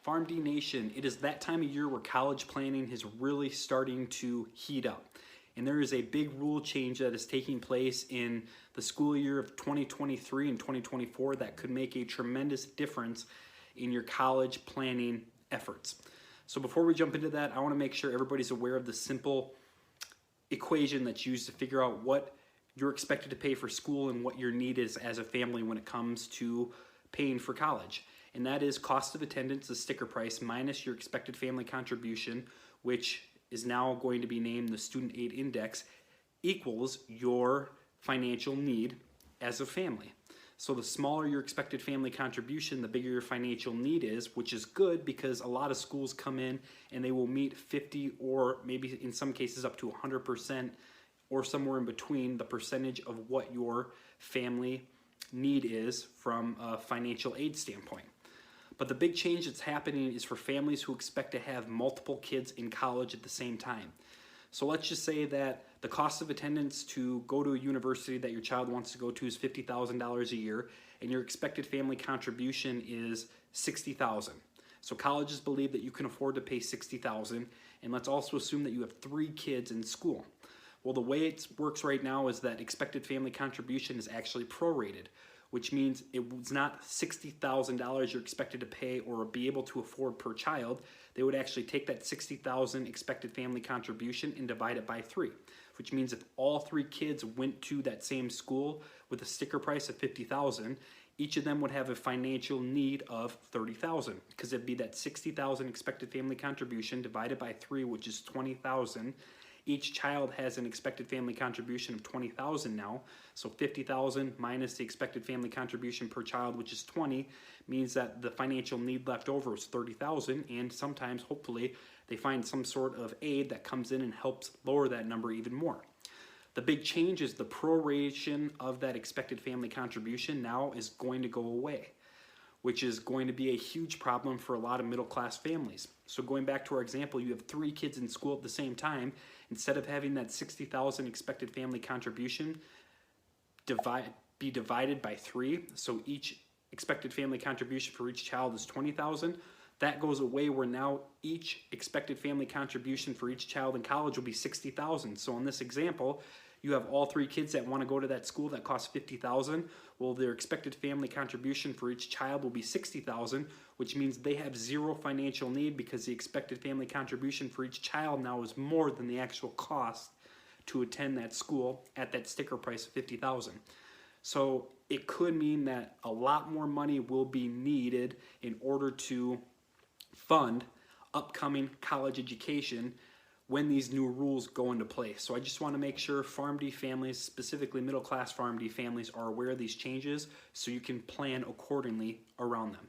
PharmD Nation, it is that time of year where college planning is really starting to heat up. And there is a big rule change that is taking place in the school year of 2023 and 2024 that could make a tremendous difference in your college planning efforts. So before we jump into that, I want to make sure everybody's aware of the simple equation that's used to figure out what you're expected to pay for school and what your need is as a family when it comes to paying for college. And that is cost of attendance, the sticker price, minus your expected family contribution, which is now going to be named the Student Aid Index, equals your financial need as a family. So the smaller your expected family contribution, the bigger your financial need is, which is good because a lot of schools come in and they will meet 50 or maybe in some cases up to 100% or somewhere in between the percentage of what your family need is from a financial aid standpoint. But the big change that's happening is for families who expect to have multiple kids in college at the same time. So let's just say that the cost of attendance to go to a university that your child wants to go to is $50,000 a year, and your expected family contribution is $60,000. So colleges believe that you can afford to pay $60,000, and let's also assume that you have 3 kids in school. Well, the way it works right now is that expected family contribution is actually prorated, which means it's not $60,000 you're expected to pay or be able to afford per child. They would actually take that $60,000 expected family contribution and divide it by 3, which means if all 3 kids went to that same school with a sticker price of $50,000, each of them would have a financial need of $30,000 because it'd be that $60,000 expected family contribution divided by 3, which is $20,000. Each child has an expected family contribution of $20,000 now, so $50,000 minus the expected family contribution per child, which is $20,000, means that the financial need left over is $30,000, and sometimes, hopefully, they find some sort of aid that comes in and helps lower that number even more. The big change is the proration of that expected family contribution now is going to go away, which is going to be a huge problem for a lot of middle-class families. So going back to our example, you have 3 kids in school at the same time. Instead of having that $60,000 expected family contribution be divided by 3, so each expected family contribution for each child is $20,000, that goes away where now each expected family contribution for each child in college will be $60,000. So in this example, you have all 3 kids that want to go to that school that costs $50,000. Well, their expected family contribution for each child will be $60,000, which means they have 0 financial need because the expected family contribution for each child now is more than the actual cost to attend that school at that sticker price of $50,000. So it could mean that a lot more money will be needed in order to fund upcoming college education when these new rules go into place. So I just want to make sure PharmD families, specifically middle-class PharmD families, are aware of these changes so you can plan accordingly around them.